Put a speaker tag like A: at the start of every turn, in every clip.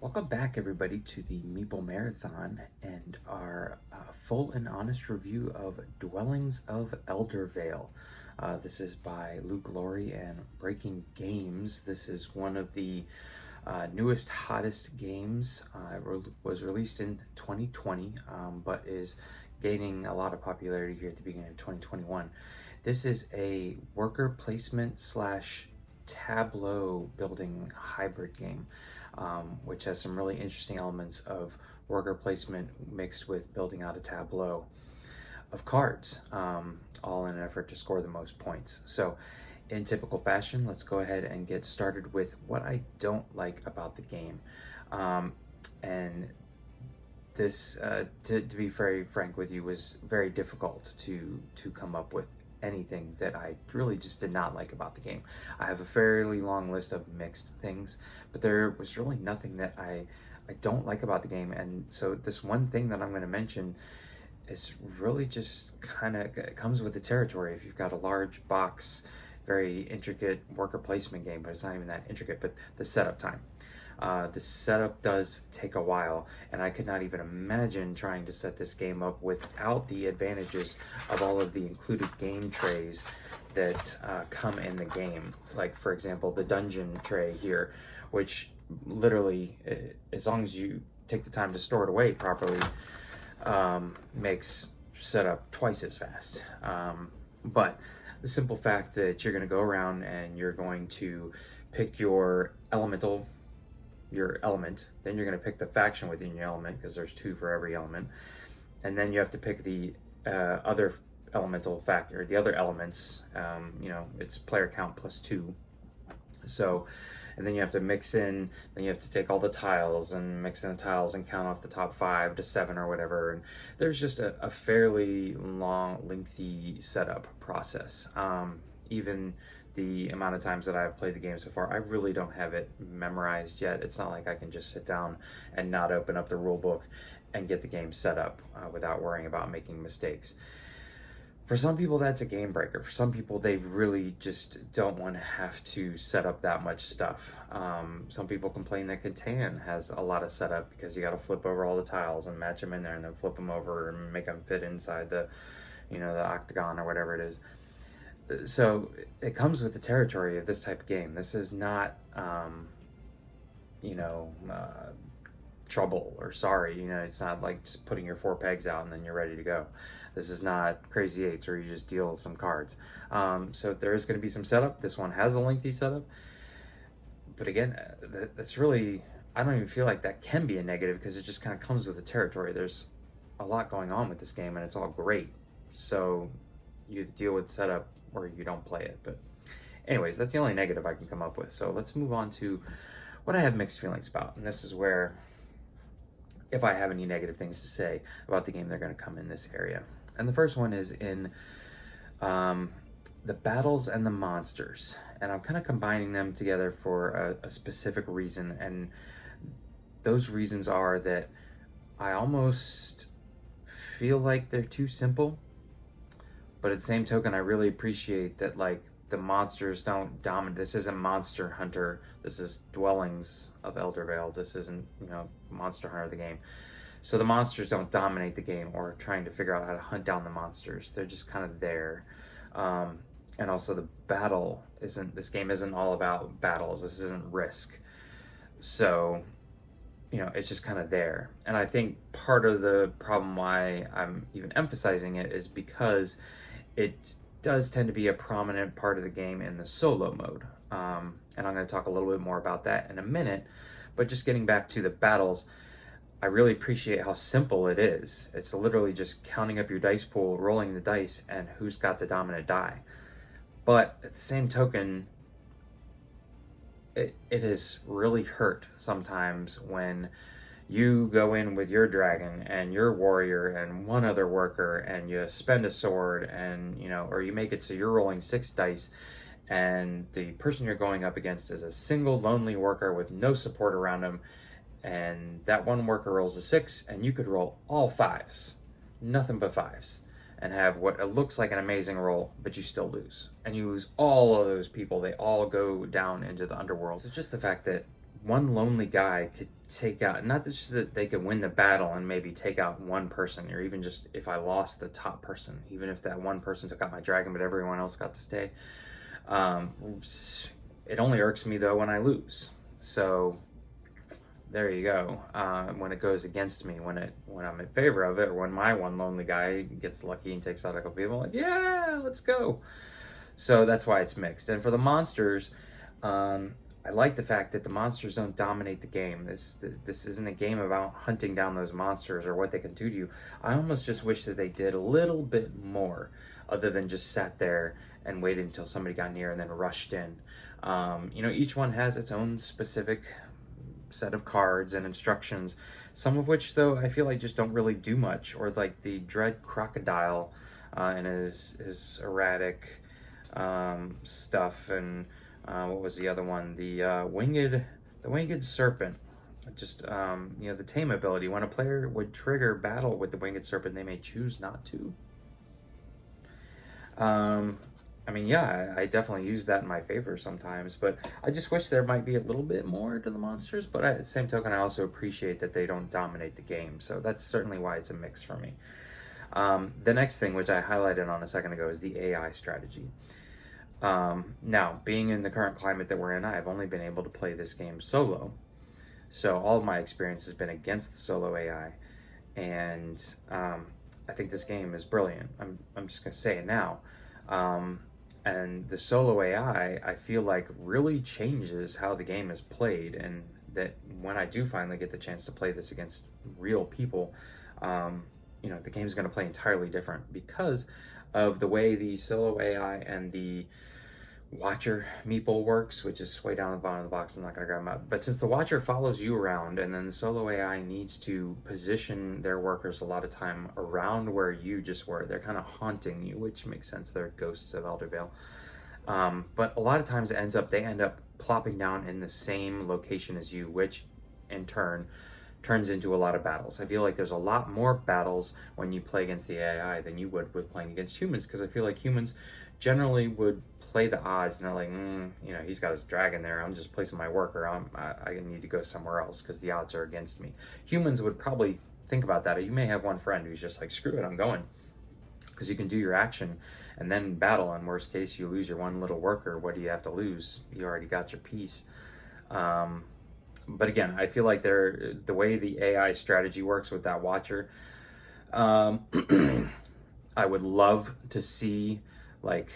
A: Welcome back, everybody, to the Meeple Marathon and our full and honest review of Dwellings of Eldervale. This is by Luke Laurie and Breaking Games. This is one of the newest, hottest games. It was released in 2020, but is gaining a lot of popularity here at the beginning of 2021. This is a worker placement slash tableau building hybrid game. Which has some really interesting elements of worker placement mixed with building out a tableau of cards, all in an effort to score the most points. So in typical fashion, let's go ahead and get started with what I don't like about the game. And this, to be very frank with you, was very difficult to come up with anything that I really just did not like about the game. I have a fairly long list of mixed things, but there was really nothing that I don't like about the game. And so this one thing that I'm going to mention is really just kind of comes with the territory. If you've got a large box, very intricate worker placement game, but it's not even that intricate, but the setup time. The setup does take a while, and I could not even imagine trying to set this game up without the advantages of all of the included game trays that come in the game. Like, for example, the dungeon tray here, which literally, as long as you take the time to store it away properly, makes setup twice as fast. But the simple fact that you're going to go around and you're going to pick your element, then you're going to pick the faction within your element, because there's two for every element, and then you have to pick the other elemental factor, the other elements. It's player count plus 2. So, and then you have to mix in, then you have to take all the tiles and mix in the tiles and count off the top 5 to 7 or whatever. And there's just a fairly lengthy setup process. Even the amount of times that I've played the game so far, I really don't have it memorized yet. It's not like I can just sit down and not open up the rule book and get the game set up without worrying about making mistakes. For some people, that's a game breaker. For some people, they really just don't want to have to set up that much stuff. Some people complain that Catan has a lot of setup because you got to flip over all the tiles and match them in there and then flip them over and make them fit inside the octagon or whatever it is. So it comes with the territory of this type of game. This is not, trouble or sorry. It's not like just putting your 4 pegs out and then you're ready to go. This is not Crazy Eights where you just deal some cards. So there is going to be some setup. This one has a lengthy setup. But again, that's really, I don't even feel like that can be a negative, because it just kind of comes with the territory. There's a lot going on with this game and it's all great. So you deal with setup or you don't play it. But anyways, that's the only negative I can come up with. So let's move on to what I have mixed feelings about. And this is where, if I have any negative things to say about the game, they're going to come in this area. And the first one is in the battles and the monsters. And I'm kind of combining them together for a specific reason. And those reasons are that I almost feel like they're too simple. But at the same token, I really appreciate that, like, the monsters don't dominate. This isn't Monster Hunter. This is Dwellings of Eldervale. This isn't, Monster Hunter the game. So the monsters don't dominate the game or trying to figure out how to hunt down the monsters. They're just kind of there. And also the battle this game isn't all about battles. This isn't Risk. So, it's just kind of there. And I think part of the problem why I'm even emphasizing it is because it does tend to be a prominent part of the game in the solo mode. And I'm going to talk a little bit more about that in a minute. But just getting back to the battles, I really appreciate how simple it is. It's literally just counting up your dice pool, rolling the dice, and who's got the dominant die. But at the same token, it is really hurt sometimes when you go in with your dragon and your warrior and one other worker and you spend a sword and, or you make it so you're rolling 6 dice and the person you're going up against is a single lonely worker with no support around him, and that one worker rolls a 6 and you could roll all 5s, nothing but 5s, and have what it looks like an amazing roll, but you still lose. And you lose all of those people. They all go down into the underworld. So just the fact that one lonely guy could take out, not just that they could win the battle and maybe take out one person, or even just if I lost the top person, even if that one person took out my dragon but everyone else got to stay. It only irks me though when I lose. So there you go. When it goes against me, when I'm in favor of it, or when my one lonely guy gets lucky and takes out a couple people, like, yeah, let's go. So that's why it's mixed. And for the monsters, I like the fact that the monsters don't dominate the game. This isn't a game about hunting down those monsters or what they can do to you. I almost just wish that they did a little bit more, other than just sat there and waited until somebody got near and then rushed in. Each one has its own specific set of cards and instructions, some of which though I feel like just don't really do much, or like the Dread Crocodile and his erratic stuff, and what was the other one, the winged serpent, just the tame ability. When a player would trigger battle with the winged serpent, they may choose not to. I definitely use that in my favor sometimes, but I just wish there might be a little bit more to the monsters. But at the same token, I also appreciate that they don't dominate the game. So that's certainly why it's a mix for me. The next thing, which I highlighted on a second ago, is the AI strategy. Now, being in the current climate that we're in, I've only been able to play this game solo. So all of my experience has been against the solo AI. And I think this game is brilliant. I'm just going to say it now. And the solo AI, I feel like, really changes how the game is played, and that when I do finally get the chance to play this against real people, the game's going to play entirely different because of the way the solo AI and the Watcher meeple works, which is way down the bottom of the box. I'm not going to grab them out. But since the Watcher follows you around, and then the solo AI needs to position their workers a lot of time around where you just were, they're kind of haunting you, which makes sense. They're ghosts of Eldervale. But a lot of times they end up plopping down in the same location as you, which in turn turns into a lot of battles. I feel like there's a lot more battles when you play against the AI than you would with playing against humans, because I feel like humans generally would play the odds, and they're like, he's got his dragon there, I'm just placing my worker, I need to go somewhere else because the odds are against me. Humans would probably think about that. You may have one friend who's just like, screw it, I'm going, because you can do your action and then battle. In worst case, you lose your one little worker. What do you have to lose? You already got your piece. But again, I feel like the way the AI strategy works with that Watcher, I would love to see, like,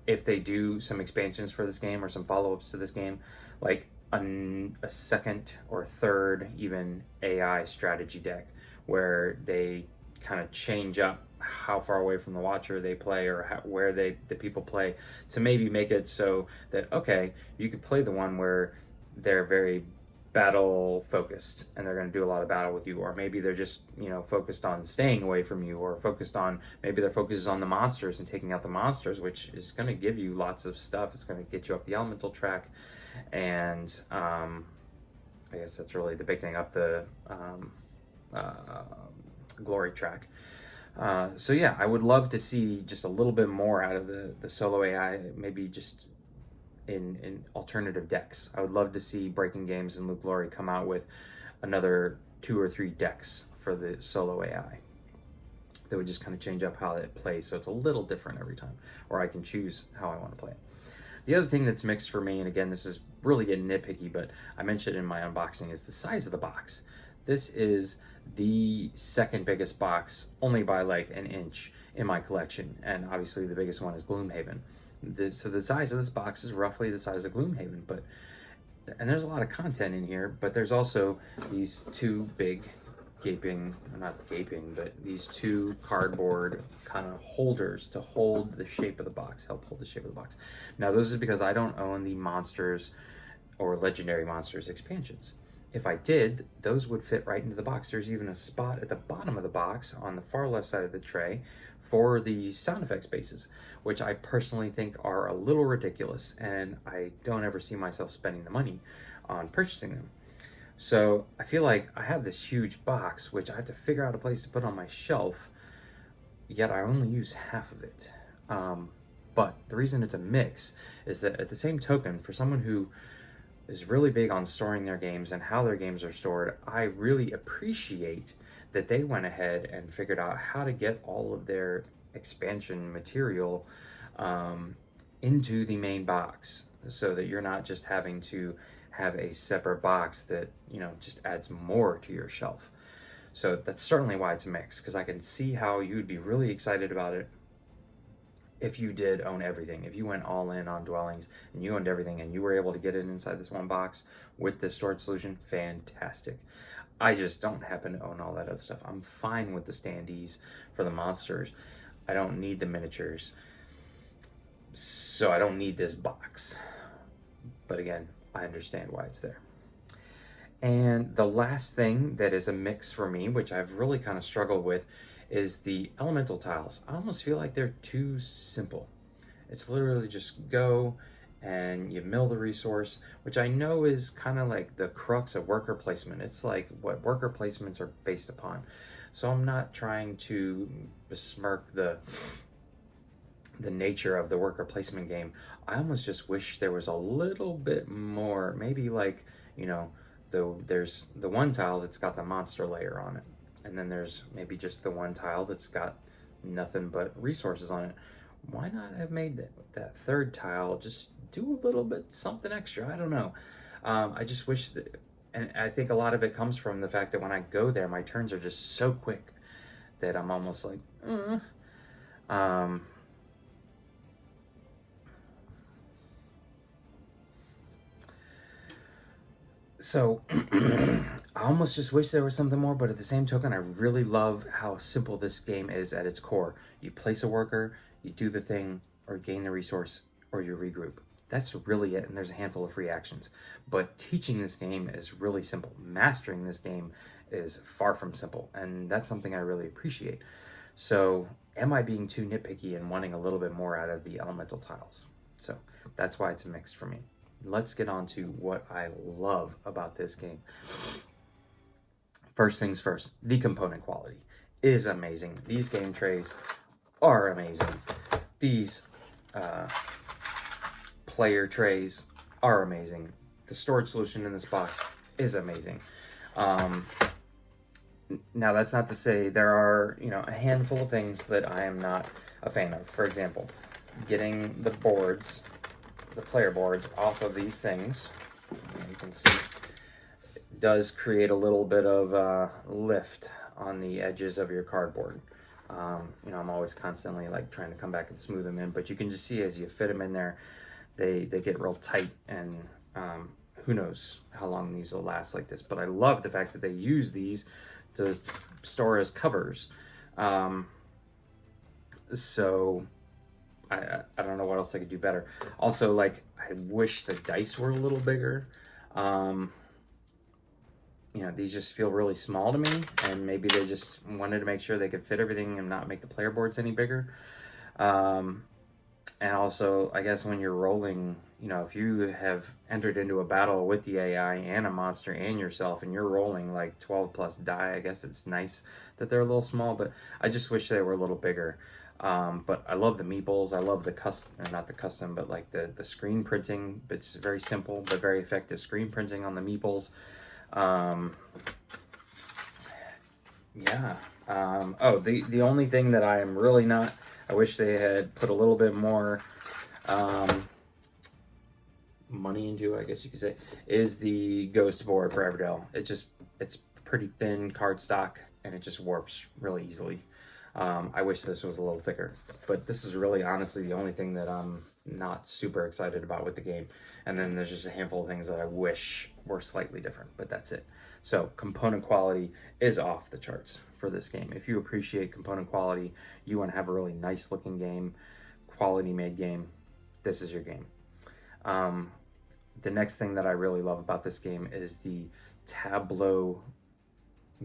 A: if they do some expansions for this game or some follow-ups to this game, like a second or third even AI strategy deck, where they kind of change up how far away from the Watcher they play, or where the people play, to maybe make it so that, okay, you could play the one where they're very battle focused and they're going to do a lot of battle with you, or maybe they're just focused on staying away from you, or maybe their focus is on the monsters and taking out the monsters, which is going to give you lots of stuff. It's going to get you up the elemental track, and I guess that's really the big thing, up the glory track. So yeah, I would love to see just a little bit more out of the solo AI, maybe just in alternative decks. I would love to see Breaking Games and Luke Glory come out with another 2 or 3 decks for the solo AI that would just kind of change up how it plays, so it's a little different every time, or I can choose how I want to play it. The other thing that's mixed for me, and again, this is really getting nitpicky, but I mentioned in my unboxing, is the size of the box. This is the second biggest box, only by like an inch, in my collection, and obviously the biggest one is Gloomhaven. So the size of this box is roughly the size of Gloomhaven, and there's a lot of content in here, but there's also these 2 big these 2 cardboard kind of holders to hold the shape of the box, help hold the shape of the box. Now, those are because I don't own the Monsters or Legendary Monsters expansions. If I did, those would fit right into the box. There's even a spot at the bottom of the box on the far left side of the tray for the sound effects bases, which I personally think are a little ridiculous, and I don't ever see myself spending the money on purchasing them. So I feel like I have this huge box, which I have to figure out a place to put on my shelf, yet I only use half of it. But the reason it's a mix is that, at the same token, for someone who is really big on storing their games and how their games are stored. I really appreciate that they went ahead and figured out how to get all of their expansion material into the main box, so that you're not just having to have a separate box that, you know, just adds more to your shelf. So that's certainly why it's a mix, because I can see how you'd be really excited about it if you did own everything. If you went all in on Dwellings and you owned everything and you were able to get it inside this one box with this storage solution, fantastic. I just don't happen to own all that other stuff. I'm fine with the standees for the monsters. I don't need the miniatures, so I don't need this box. But again, I understand why it's there. And the last thing that is a mix for me, which I've really kind of struggled with, is the elemental tiles. I almost feel like they're too simple. It's literally just go and you mill the resource, which I know is kind of like the crux of worker placement. It's like what worker placements are based upon. So I'm not trying to besmirk the nature of the worker placement game. I almost just wish there was a little bit more, maybe like, you know, there's the one tile that's got the monster layer on it, and then there's maybe just the one tile that's got nothing but resources on it. Why not have made that third tile just do a little bit something extra? I don't know. I just wish that, and I think a lot of it comes from the fact that when I go there, my turns are just so quick that I'm almost like, So I almost just wish there was something more, but at the same token, I really love how simple this game is at its core. You place a worker, you do the thing, or gain the resource, or you regroup. That's really it, and there's a handful of free actions. But teaching this game is really simple. Mastering this game is far from simple, and that's something I really appreciate. So am I being too nitpicky and wanting a little bit more out of the elemental tiles? So that's why it's a mix for me. Let's get on to what I love about this game. First things first, the component quality is amazing. These game trays are amazing. These player trays are amazing. The storage solution in this box is amazing. Now, that's not to say there are, you know, a handful of things that I am not a fan of. For example, getting the boards, the player boards, off of these things, you can see, does create a little bit of lift on the edges of your cardboard. You know, I'm always constantly like trying to come back and smooth them in, but you can just see as you fit them in there, they get real tight, and who knows how long these will last like this. But I love the fact that they use these to store as covers. So I don't know what else I could do better. Also, like, I wish the dice were a little bigger. You know, these just feel really small to me, and maybe they just wanted to make sure they could fit everything and not make the player boards any bigger. And also, I guess when you're rolling, you know, if you have entered into a battle with the AI and a monster and yourself, and you're rolling like 12 plus die, I guess it's nice that they're a little small, but I just wish they were a little bigger. But I love the meeples. I love the custom, or not the custom, but like the screen printing. It's very simple but very effective screen printing on the meeples. Yeah. Oh, the only thing that I am really not, I wish they had put a little bit more money into, I guess you could say, is the ghost board for Everdell. It's pretty thin cardstock, and it just warps really easily. I wish this was a little thicker, but this is really honestly the only thing that I'm not super excited about with the game. And then there's just a handful of things that I wish were slightly different, but that's it. So component quality is off the charts for this game. If you appreciate component quality, you want to have a really nice looking game, quality made game, this is your game. The next thing that I really love about this game is the tableau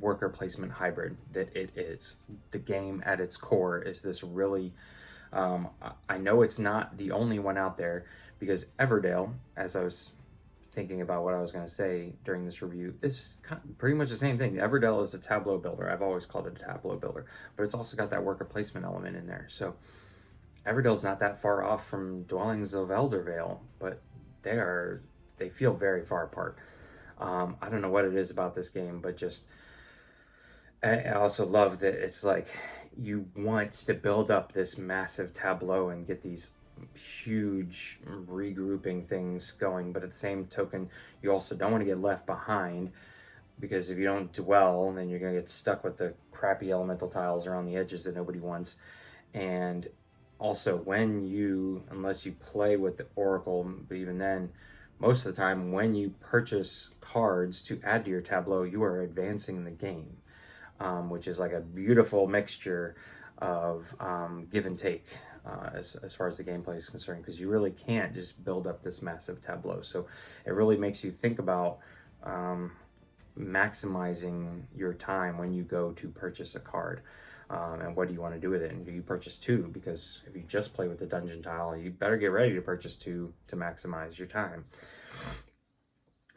A: worker placement hybrid that it is. The game at its core is this really, I know it's not the only one out there, because Everdale, as I was thinking about what I was going to say during this review, is pretty much the same thing. Everdale is a tableau builder. I've always called it a tableau builder, but it's also got that worker placement element in there. So Everdale's not that far off from Dwellings of Eldervale, but they are they feel very far apart. I don't know what it is about this game, but just, I also love that it's like you want to build up this massive tableau and get these huge regrouping things going, but at the same token, you also don't want to get left behind, because if you don't dwell, then you're going to get stuck with the crappy elemental tiles around the edges that nobody wants. And also, unless you play with the Oracle, but even then, most of the time when you purchase cards to add to your tableau, you are advancing the game, which is like a beautiful mixture of give and take as far as the gameplay is concerned, because you really can't just build up this massive tableau. So it really makes you think about maximizing your time when you go to purchase a card. And what do you want to do with it? And do you purchase two? Because if you just play with the dungeon tile, you better get ready to purchase two to maximize your time.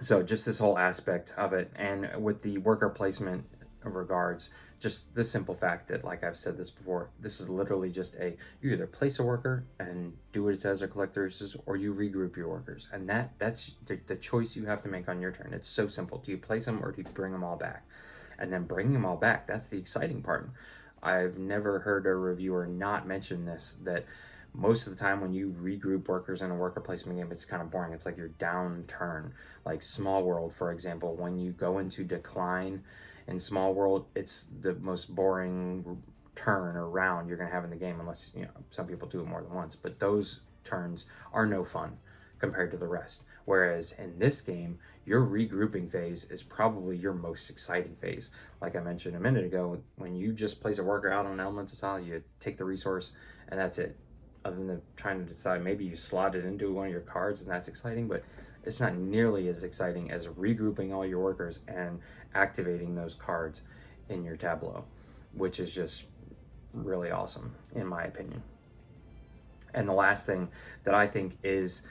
A: So just this whole aspect of it, and with the worker placement regards, just the simple fact that, like I've said this before, this is literally just you either place a worker and do what it says or collect the resources, or you regroup your workers. And that's the choice you have to make on your turn. It's so simple. Do you place them or do you bring them all back? And then bringing them all back, that's the exciting part. I've never heard a reviewer not mention this, that most of the time when you regroup workers in a worker placement game, it's kind of boring. It's like your down turn. Like Small World, for example, when you go into decline in Small World, it's the most boring turn or round you're going to have in the game, unless, some people do it more than once. But those turns are no fun compared to the rest. Whereas in this game, your regrouping phase is probably your most exciting phase. Like I mentioned a minute ago, when you just place a worker out on an elemental tile, you take the resource and that's it. Other than trying to decide, maybe you slot it into one of your cards and that's exciting, but it's not nearly as exciting as regrouping all your workers and activating those cards in your tableau, which is just really awesome in my opinion. And the last thing that I think is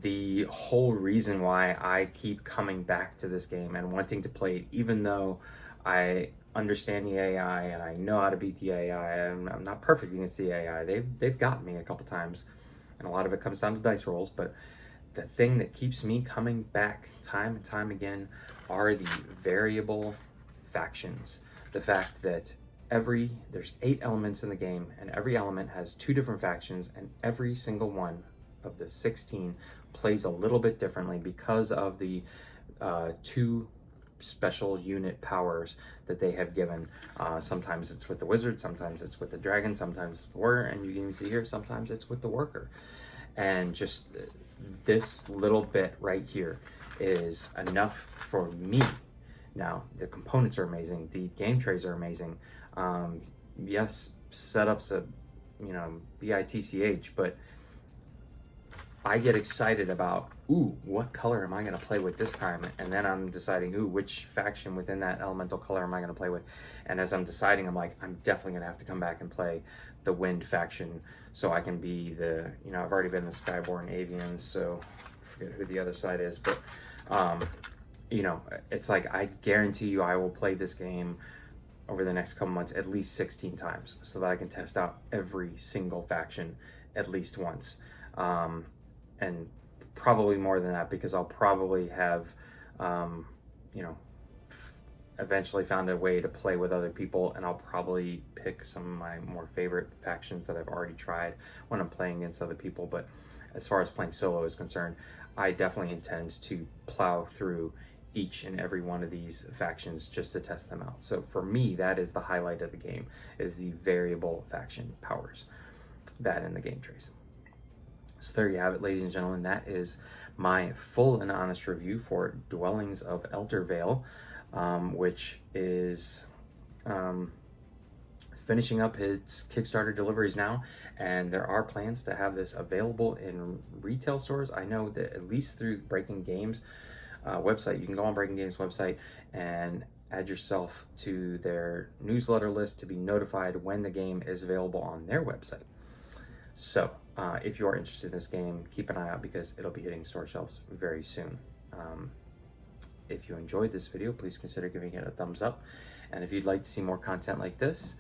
A: the whole reason why I keep coming back to this game and wanting to play it, even though I understand the AI and I know how to beat the AI, I'm not perfect against the AI. They've gotten me a couple times, and a lot of it comes down to dice rolls, but the thing that keeps me coming back time and time again are the variable factions. The fact that there's 8 elements in the game, and every element has 2 different factions, and every single one of the 16 plays a little bit differently because of the 2 special unit powers that they have given. Sometimes it's with the wizard, sometimes it's with the dragon, sometimes it's the warrior, and you can even see here, sometimes it's with the worker. And just this little bit right here is enough for me. Now, the components are amazing, the game trays are amazing. Yes, setups a BITCH, but I get excited about, what color am I going to play with this time? And then I'm deciding, which faction within that elemental color am I going to play with? And as I'm deciding, I'm like, I'm definitely going to have to come back and play the wind faction so I can be I've already been the Skyborn Avians, so I forget who the other side is, but, it's like, I guarantee you I will play this game over the next couple months at least 16 times so that I can test out every single faction at least once. And probably more than that, because I'll probably have, eventually found a way to play with other people, and I'll probably pick some of my more favorite factions that I've already tried when I'm playing against other people. But as far as playing solo is concerned, I definitely intend to plow through each and every one of these factions just to test them out. So for me, that is the highlight of the game, is the variable faction powers, that in the game trays. So there you have it, ladies and gentlemen. That is my full and honest review for Dwellings of Eldervale, which is finishing up its Kickstarter deliveries now, and there are plans to have this available in retail stores. I know that at least through Breaking Games website, you can go on Breaking Games website and add yourself to their newsletter list to be notified when the game is available on their website. So if you are interested in this game, keep an eye out, because it'll be hitting store shelves very soon. If you enjoyed this video, please consider giving it a thumbs up. And if you'd like to see more content like this,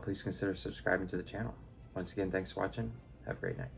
A: please consider subscribing to the channel. Once again, thanks for watching. Have a great night.